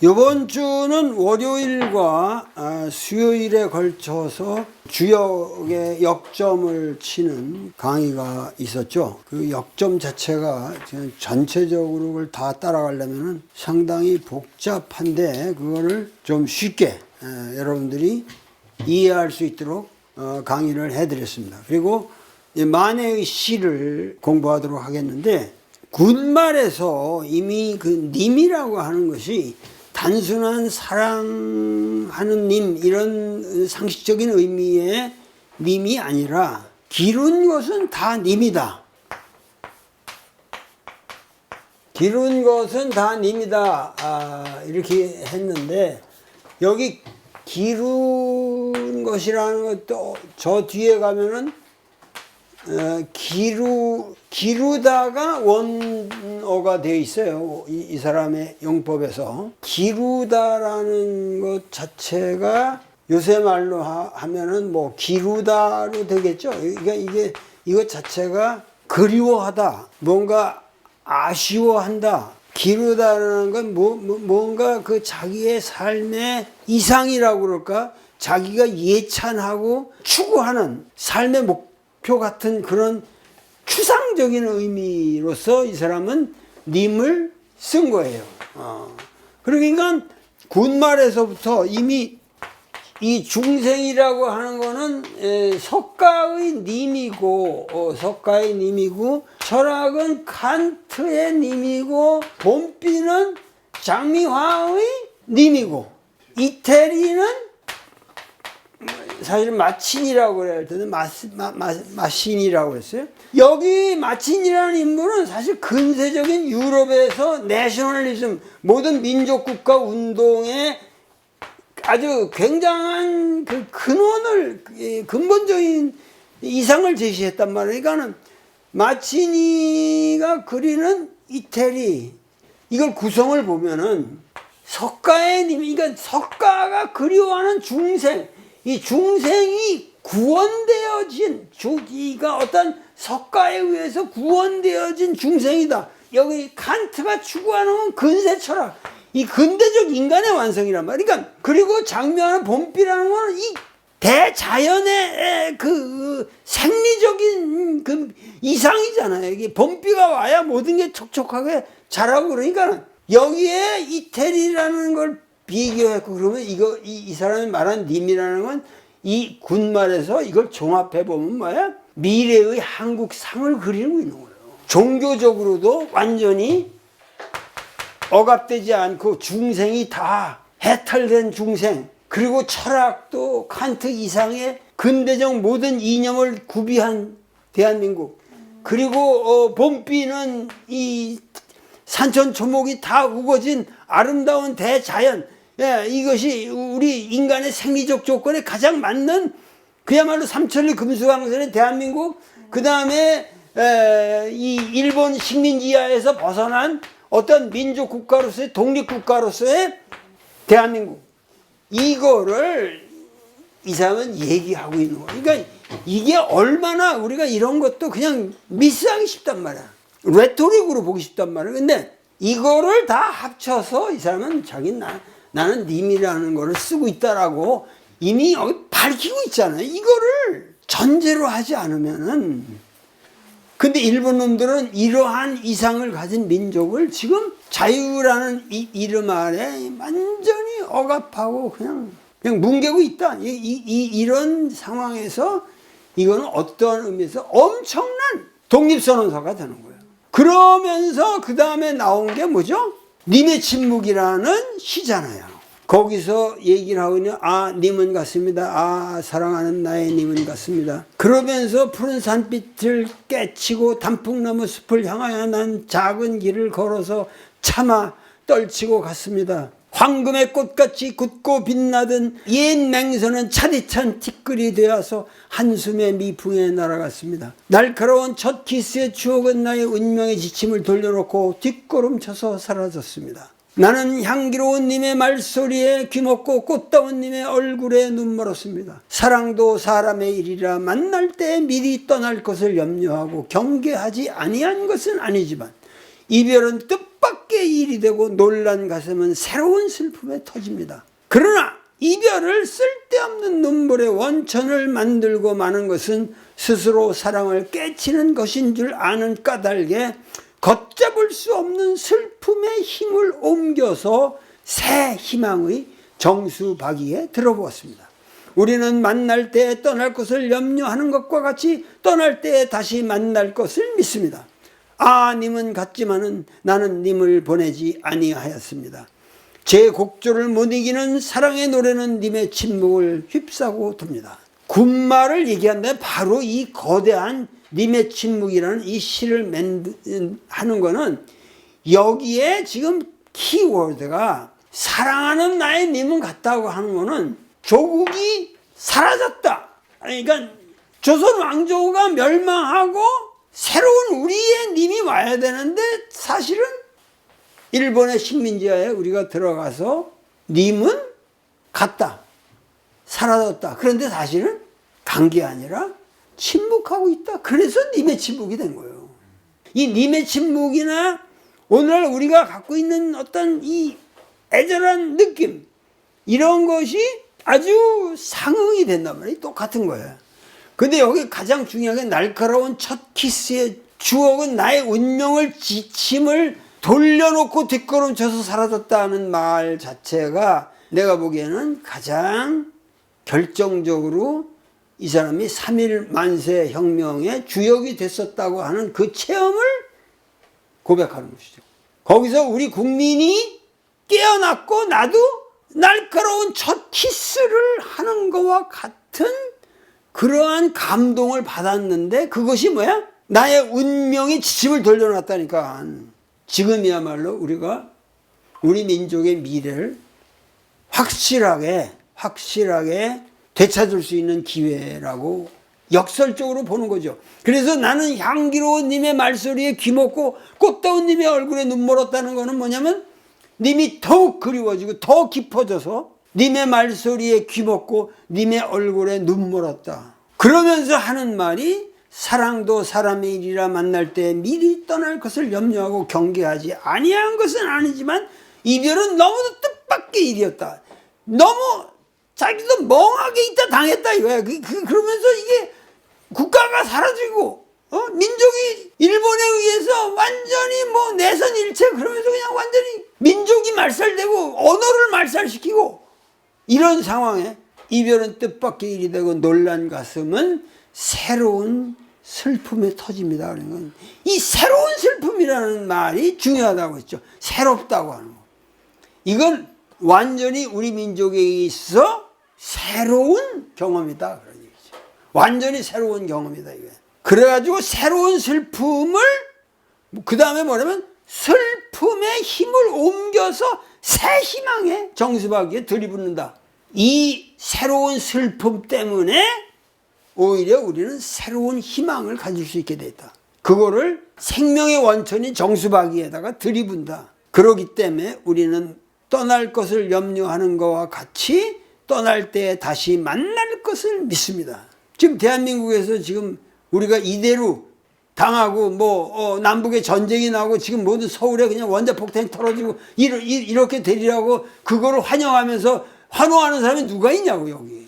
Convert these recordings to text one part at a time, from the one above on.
이번 주는 월요일과 수요일에 걸쳐서 주역의 역점을 치는 강의가 있었죠. 그 역점 자체가 전체적으로 그걸 다 따라가려면 상당히 복잡한데 그거를 좀 쉽게 여러분들이 이해할 수 있도록 강의를 해드렸습니다. 그리고 만해의 시를 공부하도록 하겠는데, 군말에서 이미 그 님이라고 하는 것이 단순한 사랑하는 님, 이런 상식적인 의미의 님이 아니라 기른 것은 다 님이다. 기른 것은 다 님이다. 이렇게 했는데, 여기 기른 것이라는 것도 저 뒤에 가면은 기루다가 원어가 되어 있어요. 이 사람의 용법에서. 기루다라는 것 자체가 요새 말로 하면은 뭐 기루다로 되겠죠. 그러니까 이것 자체가 그리워하다, 뭔가 아쉬워한다. 기루다라는 건 뭔가 그 자기의 삶의 이상이라고 그럴까? 자기가 예찬하고 추구하는 삶의 목표 같은 그런 추상적인 의미로서 이 사람은 님을 쓴 거예요. 그러니까 군말에서부터 이미 이 중생이라고 하는 거는 석가의 님이고, 석가의 님이고, 철학은 칸트의 님이고, 봄비는 장미화의 님이고, 이태리는 사실 마친이라고 그래야 할 텐데 마신이라고 했어요. 여기 마친이라는 인물은 사실 근세적인 유럽에서 내셔널리즘, 모든 민족국가 운동의 아주 굉장한 그 근원을, 근본적인 이상을 제시했단 말이에요. 그러니까는 마치니가 그리는 이태리, 이걸 구성을 보면은 석가의 님, 그러니까 석가가 그리워하는 중생, 이 중생이 구원되어진, 이가 어떤 석가에 의해서 구원되어진 중생이다. 여기 칸트가 추구하는 건 근세 철학, 이 근대적 인간의 완성이란 말이야. 그러니까, 그리고 장미하는 봄비라는 건 이 대자연의 그 생리적인 그 이상이잖아요. 이게 봄비가 와야 모든 게 촉촉하게 자라고. 그러니까 여기에 이태리라는 걸 비교했고, 그러면 이 사람이 말한 님이라는 건 이 군말에서 이걸 종합해 보면 뭐야? 미래의 한국 상을 그리고 있는 거예요. 종교적으로도 완전히 억압되지 않고 중생이 다 해탈된 중생, 그리고 철학도 칸트 이상의 근대적 모든 이념을 구비한 대한민국, 그리고 봄비는 이 산천초목이 다 우거진 아름다운 대자연, 이것이 우리 인간의 생리적 조건에 가장 맞는 그야말로 삼천리 금수강산의 대한민국, 그 다음에 이 일본 식민지하에서 벗어난 어떤 민족 국가로서의 독립 국가로서의 대한민국, 이거를 이 사람은 얘기하고 있는 거야. 그러니까 이게 얼마나 우리가 이런 것도 그냥 미스하기 쉽단 말이야. 레토릭으로 보기 쉽단 말이야. 근데 이거를 다 합쳐서 이 사람은 나는 님이라는 거를 쓰고 있다라고 이미 여기 밝히고 있잖아요. 이거를 전제로 하지 않으면은. 근데 일본 놈들은 이러한 이상을 가진 민족을 지금 자유라는 이름 아래 완전히 억압하고 그냥 뭉개고 있다. 이런 상황에서 이거는 어떠한 의미에서 엄청난 독립선언서가 되는 거예요. 그러면서 그 다음에 나온 게 뭐죠? 님의 침묵이라는 시잖아요. 거기서 얘기를 하고 있는, 님은 같습니다. 사랑하는 나의 님은 같습니다. 그러면서 푸른 산빛을 깨치고 단풍나무 숲을 향하여 난 작은 길을 걸어서 차마 떨치고 갔습니다. 황금의 꽃같이 굳고 빛나던 옛 맹선은 차디찬 티끌이 되어서 한숨의 미풍에 날아갔습니다. 날카로운 첫 키스의 추억은 나의 운명의 지침을 돌려놓고 뒷걸음쳐서 사라졌습니다. 나는 향기로운 님의 말소리에 귀먹고 꽃다운 님의 얼굴에 눈멀었습니다. 사랑도 사람의 일이라 만날 때 미리 떠날 것을 염려하고 경계하지 아니한 것은 아니지만 이별은 뜻밖의 뜻밖의 일이 되고 놀란 가슴은 새로운 슬픔에 터집니다. 그러나 이별을 쓸데없는 눈물의 원천을 만들고 마는 것은 스스로 사랑을 깨치는 것인 줄 아는 까닭에 걷잡을 수 없는 슬픔의 힘을 옮겨서 새 희망의 정수박이에 들어보았습니다. 우리는 만날 때에 떠날 것을 염려하는 것과 같이 떠날 때에 다시 만날 것을 믿습니다. 아, 님은 갔지만은 나는 님을 보내지 아니하였습니다. 제 곡조를 못 이기는 사랑의 노래는 님의 침묵을 휩싸고 돕니다. 군말을 얘기한다면 바로 이 거대한 님의 침묵이라는 이 시를 하는 거는 여기에 지금 키워드가 사랑하는 나의 님은 갔다고 하는 거는 조국이 사라졌다. 그러니까 조선 왕조가 멸망하고 새로운 우리의 님이 와야 되는데 사실은 일본의 식민지하에 우리가 들어가서 님은 갔다. 사라졌다. 그런데 사실은 간 게 아니라 침묵하고 있다. 그래서 님의 침묵이 된 거예요. 이 님의 침묵이나 오늘날 우리가 갖고 있는 어떤 이 애절한 느낌 이런 것이 아주 상응이 된단 말이에요. 똑같은 거예요. 근데 여기 가장 중요한 게 날카로운 첫 키스의 주옥은 나의 운명을 지침을 돌려놓고 뒷걸음쳐서 사라졌다는 말 자체가 내가 보기에는 가장 결정적으로 이 사람이 3.1 만세 혁명의 주역이 됐었다고 하는 그 체험을 고백하는 것이죠. 거기서 우리 국민이 깨어났고 나도 날카로운 첫 키스를 하는 것과 같은 그러한 감동을 받았는데 그것이 뭐야? 나의 운명의 지침을 돌려놨다니까. 지금이야말로 우리가 우리 민족의 미래를 확실하게 되찾을 수 있는 기회라고 역설적으로 보는 거죠. 그래서 나는 향기로운 님의 말소리에 귀먹고 꽃다운 님의 얼굴에 눈멀었다는 거는 뭐냐면 님이 더욱 그리워지고 더 깊어져서 님의 말소리에 귀먹고 님의 얼굴에 눈멀었다. 그러면서 하는 말이 사랑도 사람의 일이라 만날 때 미리 떠날 것을 염려하고 경계하지 아니한 것은 아니지만 이별은 너무도 뜻밖의 일이었다. 너무 자기도 멍하게 있다 당했다 이거야. 그러면서 이게 국가가 사라지고 민족이 일본에 의해서 완전히 뭐 내선일체 그러면서 그냥 완전히 민족이 말살되고 언어를 말살시키고 이런 상황에 이별은 뜻밖의 일이 되고 놀란 가슴은 새로운 슬픔에 터집니다. 그러니까 이 새로운 슬픔이라는 말이 중요하다고 했죠. 새롭다고 하는 거. 이건 완전히 우리 민족에 있어 새로운 경험이다. 그런 얘기죠. 완전히 새로운 경험이다. 이게. 그래가지고 새로운 슬픔을 그 다음에 뭐냐면 슬픔의 힘을 옮겨서 새 희망의 정수박이에 들이붓는다. 이 새로운 슬픔 때문에 오히려 우리는 새로운 희망을 가질 수 있게 됐다. 그거를 생명의 원천인 정수박이에다가 들이분다. 그러기 때문에 우리는 떠날 것을 염려하는 것과 같이 떠날 때 다시 만날 것을 믿습니다. 지금 대한민국에서 지금 우리가 이대로 당하고 남북에 전쟁이 나고 지금 모든 서울에 그냥 원자폭탄이 떨어지고 이렇게 되리라고 그거를 환영하면서 환호하는 사람이 누가 있냐고 여기.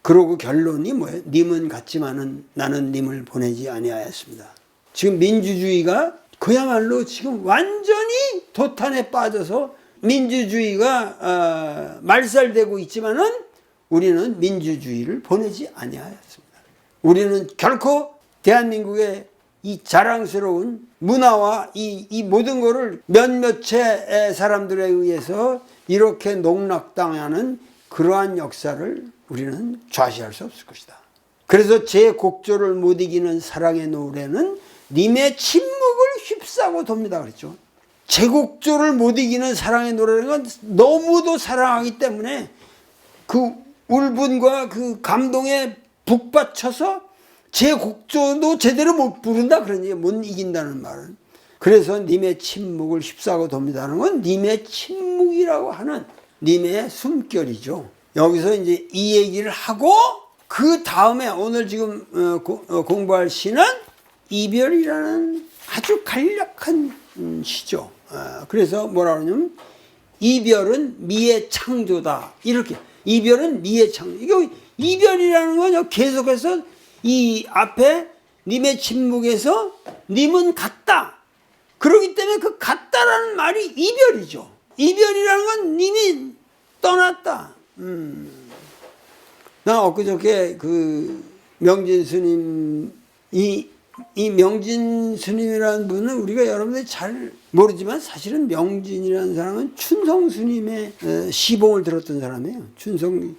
그러고 결론이 뭐예요? 님은 갔지만은 나는 님을 보내지 아니하였습니다. 지금 민주주의가 그야말로 지금 완전히 도탄에 빠져서 민주주의가 말살되고 있지만은 우리는 민주주의를 보내지 아니하였습니다. 우리는 결코 대한민국의 이 자랑스러운 문화와 이 모든 것을 몇몇의 사람들에 의해서 이렇게 농락당하는 그러한 역사를 우리는 좌시할 수 없을 것이다. 그래서 제 곡조를 못 이기는 사랑의 노래는 님의 침묵을 휩싸고 돕니다. 그랬죠. 제 곡조를 못 이기는 사랑의 노래는 건 너무도 사랑하기 때문에 그 울분과 그 감동에 북받쳐서 제 곡조도 제대로 못 부른다. 그런 얘기, 못 이긴다는 말은. 그래서 님의 침묵을 휩싸고 돕니다는 건 님의 침묵이라고 하는 님의 숨결이죠. 여기서 이제 이 얘기를 하고 그 다음에 오늘 지금 공부할 시는 이별이라는 아주 간략한 시죠. 그래서 뭐라 그러냐면 이별은 미의 창조다. 이렇게 이별은 미의 창조. 이거 이별이라는 건 계속해서 이 앞에 님의 침묵에서 님은 같다. 그렇기 때문에 그 같다라는 말이 이별이죠. 이별이라는 건 님이 떠났다. 나 엊그저께 그 명진 스님 이 명진 스님이라는 분은 우리가 여러분들이 잘 모르지만 사실은 명진이라는 사람은 춘성 스님의 시봉을 들었던 사람이에요. 춘성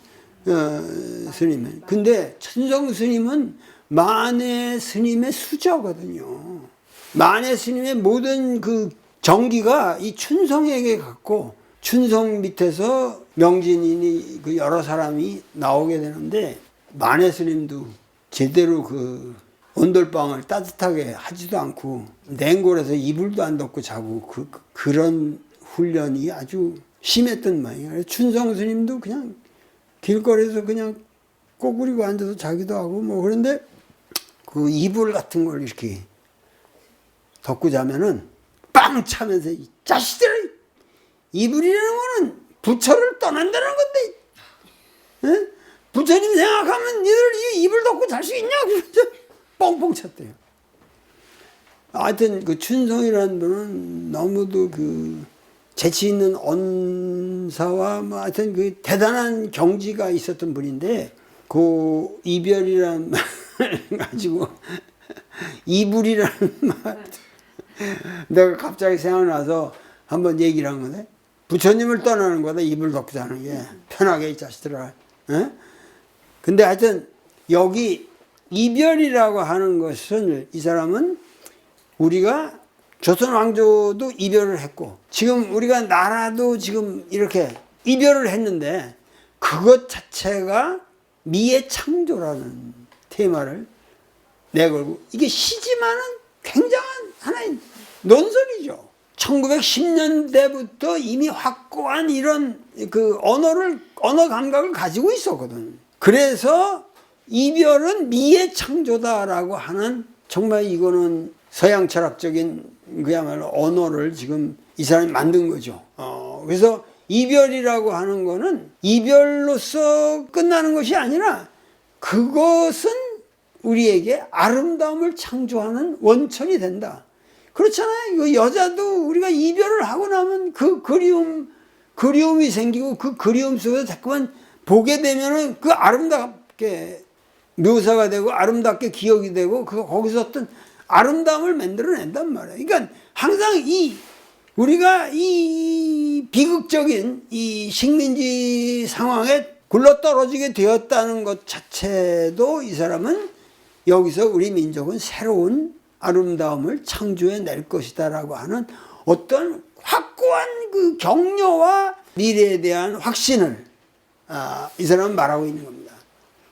스님은. 근데 춘성 스님은 만해 스님의 수저거든요. 만해 스님의 모든 그 정기가 이 춘성에게 갔고 춘성 밑에서 명진이니 그 여러 사람이 나오게 되는데 만해 스님도 제대로 그 온돌방을 따뜻하게 하지도 않고 냉골에서 이불도 안 덮고 자고 그런 훈련이 아주 심했던 모양이에요. 춘성 스님도 그냥 길거리에서 그냥 꼬부리고 앉아서 자기도 하고 뭐 그런데 그 이불 같은 걸 이렇게 덮고 자면은 빵 차면서 이 자식들아 이불이라는 거는 부처를 떠난다는 건데 에? 부처님 생각하면 니들 이 이불 덮고 잘 수 있냐? 그러면서 뻥뻥 쳤대요. 하여튼 그 춘성이라는 분은 너무도 그 재치 있는 언사와 뭐 하여튼 그 대단한 경지가 있었던 분인데 그 이별이라는 말 가지고 이불이라는 말 내가 갑자기 생각나서 한번 얘기를 한 건데 부처님을 떠나는 거다. 이불 덮고 자는 게 편하게 이 자식들아. 에? 근데 하여튼 여기 이별이라고 하는 것은 이 사람은 우리가 조선 왕조도 이별을 했고 지금 우리가 나라도 지금 이렇게 이별을 했는데 그것 자체가 미의 창조라는 테마를 내걸고 이게 시지만은 굉장한 하나의 논설이죠. 1910년대부터 이미 확고한 이런 그 언어 감각을 가지고 있었거든. 그래서 이별은 미의 창조다라고 하는 정말 이거는 서양 철학적인 그야말로 언어를 지금 이 사람이 만든 거죠. 그래서 이별이라고 하는 거는 이별로서 끝나는 것이 아니라 그것은 우리에게 아름다움을 창조하는 원천이 된다. 그렇잖아요. 그 여자도 우리가 이별을 하고 나면 그 그리움이 생기고 그 그리움 속에서 자꾸만 보게 되면은 그 아름답게 묘사가 되고 아름답게 기억이 되고 거기서 어떤 아름다움을 만들어낸단 말이에요. 그러니까 항상 우리가 이 비극적인 이 식민지 상황에 굴러떨어지게 되었다는 것 자체도 이 사람은 여기서 우리 민족은 새로운 아름다움을 창조해 낼 것이다라고 하는 어떤 확고한 그 격려와 미래에 대한 확신을 이 사람은 말하고 있는 겁니다.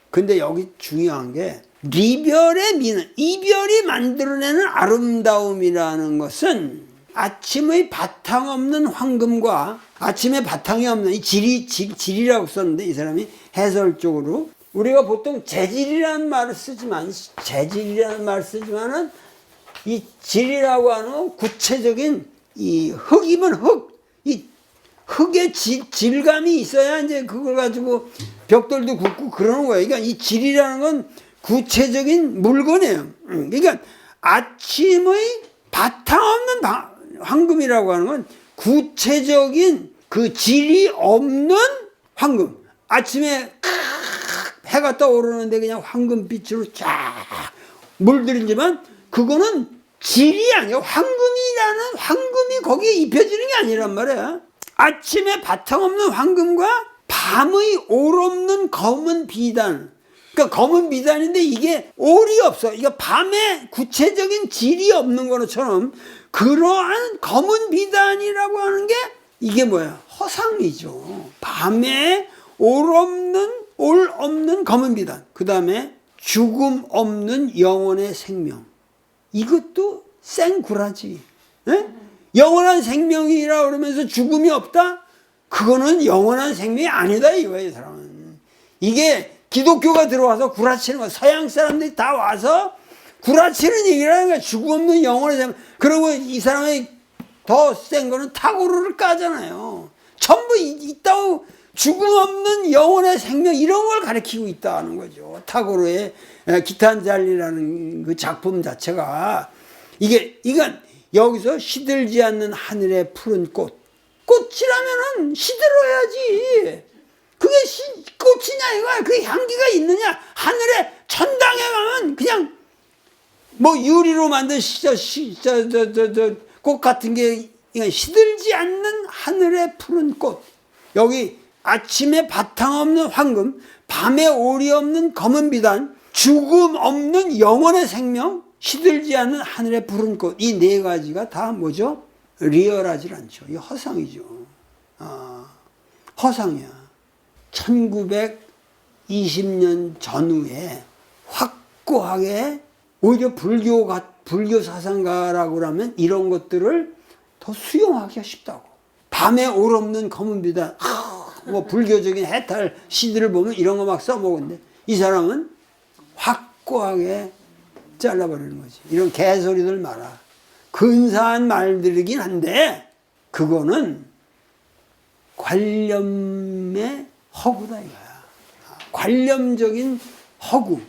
근데 여기 중요한 게 이별의 미는 이별이 만들어내는 아름다움이라는 것은 아침의 바탕 없는 황금과 아침에 바탕이 없는 이 질이라고 썼는데 이 사람이 해설적으로 우리가 보통 재질이라는 말을 쓰지만은 이 질이라고 하는 구체적인 이 흙이면 이 흙의 질감이 있어야 이제 그걸 가지고 벽돌도 굽고 그러는 거예요. 그러니까 이 질이라는 건 구체적인 물건이에요. 그러니까 아침의 바탕 없는 황금이라고 하는 건 구체적인 그 질이 없는 황금. 아침에 해가 떠오르는데 그냥 황금빛으로 쫙 물들이지만 그거는 질이 아니야. 황금이 거기에 입혀지는 게 아니란 말이야. 아침에 바탕 없는 황금과 밤의 올 없는 검은 비단. 그러니까 검은 비단인데 이게 올이 없어. 이거 밤에 구체적인 질이 없는 것처럼 그러한 검은 비단이라고 하는 게 이게 뭐야? 허상이죠. 밤에 올 없는 검은 비단. 그 다음에 죽음 없는 영원의 생명. 이것도 생구라지. 에? 영원한 생명이라 그러면서 죽음이 없다? 그거는 영원한 생명이 아니다 이거예요, 이 사람은. 이게 기독교가 들어와서 구라치는 거야. 서양 사람들이 다 와서 구라치는 얘기를 하는 거야. 죽음 없는 영원의 생명. 그리고 이 사람의 더 센 거는 타고르를 까잖아요. 전부 있다고 죽음 없는 영혼의 생명 이런 걸 가리키고 있다는 거죠. 타고르의 기탄잘리라는 그 작품 자체가 이건 여기서 시들지 않는 하늘의 푸른 꽃이라면은 시들어야지. 그게 꽃이냐 이거야. 그게 향기가 있느냐. 하늘의 천당에 가면 그냥 뭐 유리로 만든 꽃 같은 게 시들지 않는 하늘의 푸른 꽃. 여기 아침에 바탕 없는 황금, 밤에 오리 없는 검은 비단, 죽음 없는 영원의 생명, 시들지 않는 하늘의 푸른 꽃. 이 네 가지가 다 뭐죠? 리얼하지 않죠. 이 허상이죠. 허상이야. 1920년 전후에 확고하게 오히려 불교 사상가라고 하면 이런 것들을 더 수용하기가 쉽다고. 밤에 올 없는 검은 비단, 뭐 불교적인 해탈 시들을 보면 이런 거 막 써먹었는데 이 사람은 확고하게 잘라버리는 거지. 이런 개소리들 마라. 근사한 말들이긴 한데 그거는 관념의 허구다 이거야. 관념적인 허구.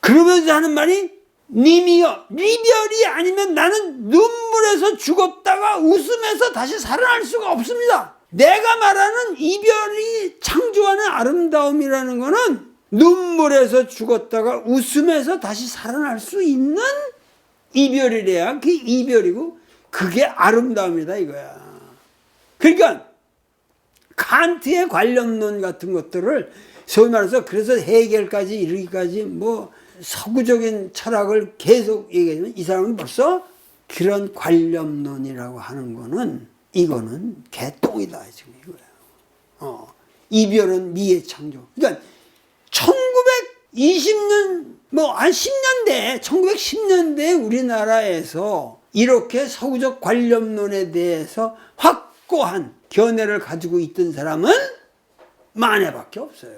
그러면서 하는 말이 님이여 이별이 아니면 나는 눈물에서 죽었다가 웃으면서 다시 살아날 수가 없습니다. 내가 말하는 이별이 창조하는 아름다움이라는 거는 눈물에서 죽었다가 웃으면서 다시 살아날 수 있는 이별이래야 그게 이별이고 그게 아름다움이다 이거야. 그러니까 칸트의 관념론 같은 것들을 소위 말해서 그래서 해결까지 이르기까지 뭐 서구적인 철학을 계속 얘기하면 이 사람은 벌써 그런 관념론이라고 하는 거는 이거는 개똥이다 지금 이거예요. 이별은 미의 창조. 그러니까 1920년 뭐 한 10년대 1910년대 우리나라에서 이렇게 서구적 관념론에 대해서 확고한 견해를 가지고 있던 사람은 만해밖에 없어요.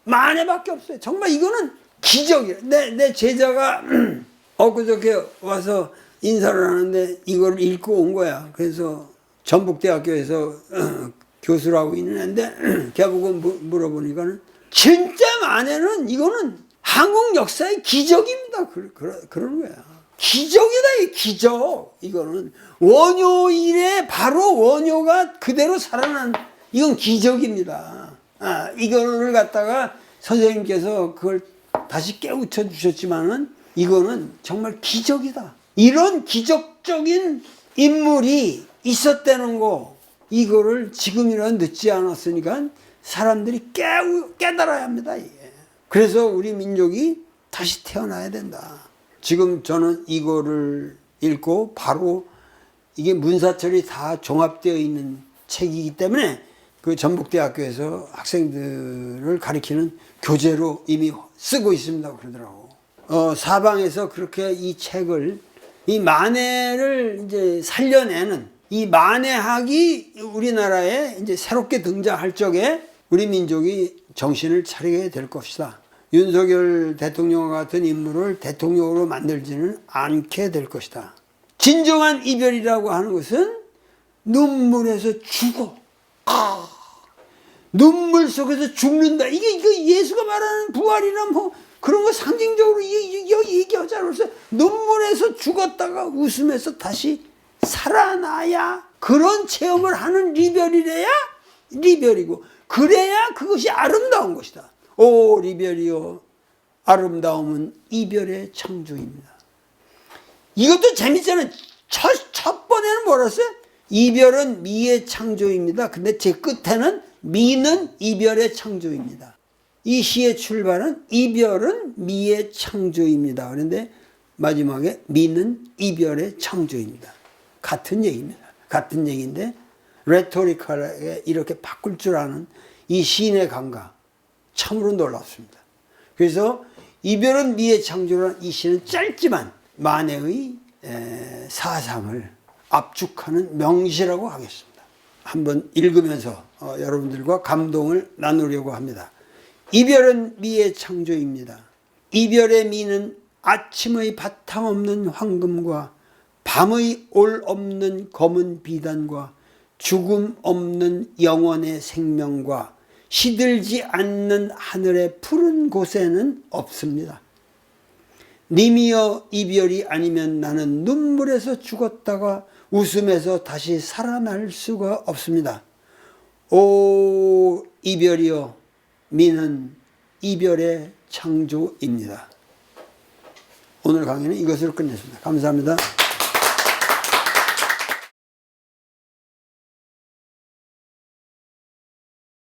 만해밖에 없어요. 정말 이거는 기적이에요. 내 제자가 엊그저께 와서 인사를 하는데 이걸 읽고 온 거야. 그래서 전북대학교에서 교수라고 있는 애인데 걔보고 물어보니까는 진짜 만해는 이거는 한국 역사의 기적입니다. 그러는 거야. 기적이다, 이 기적. 이거는 원효 이래 바로 원효가 그대로 살아난 이건 기적입니다. 이거를 갖다가 선생님께서 그걸 다시 깨우쳐 주셨지만은 이거는 정말 기적이다. 이런 기적적인 인물이 있었다는 거 이거를 지금이라도 늦지 않았으니까 사람들이 깨달아야 합니다. 이게. 그래서 우리 민족이 다시 태어나야 된다. 지금 저는 이거를 읽고 바로 이게 문사철이 다 종합되어 있는 책이기 때문에 그 전북대학교에서 학생들을 가리키는 교재로 이미 쓰고 있습니다. 그러더라고. 사방에서 그렇게 이 책을, 이 만해를 이제 살려내는 이 만해학이 우리나라에 이제 새롭게 등장할 적에 우리 민족이 정신을 차리게 될 것이다. 윤석열 대통령 같은 인물을 대통령으로 만들지는 않게 될 것이다. 진정한 이별이라고 하는 것은 눈물에서 죽어. 눈물 속에서 죽는다. 이게 예수가 말하는 부활이나 뭐 그런 거 상징적으로 얘기하잖아. 그래서 눈물에서 죽었다가 웃으면서 다시 살아나야 그런 체험을 하는 리별이래야 리별이고 그래야 그것이 아름다운 것이다. 오 리별이요 아름다움은 이별의 창조입니다. 이것도 재밌잖아요. 첫 번에는 뭐라 했어요? 이별은 미의 창조입니다. 근데 제 끝에는 미는 이별의 창조입니다. 이 시의 출발은 이별은 미의 창조입니다. 그런데 마지막에 미는 이별의 창조입니다. 같은 얘기입니다. 같은 얘기인데 레토리컬하게 이렇게 바꿀 줄 아는 이 시인의 감각 참으로 놀랍습니다. 그래서 이별은 미의 창조라는 이 시는 짧지만 만해의 사상을 압축하는 명시라고 하겠습니다. 한번 읽으면서 여러분들과 감동을 나누려고 합니다. 이별은 미의 창조입니다. 이별의 미는 아침의 바탕 없는 황금과 밤의 올 없는 검은 비단과 죽음 없는 영원의 생명과 시들지 않는 하늘의 푸른 곳에는 없습니다. 님이여 이별이 아니면 나는 눈물에서 죽었다가 웃음에서 다시 살아날 수가 없습니다. 오 이별이여 미는 이별의 창조입니다. 오늘 강의는 이것으로 끝냈습니다. 감사합니다.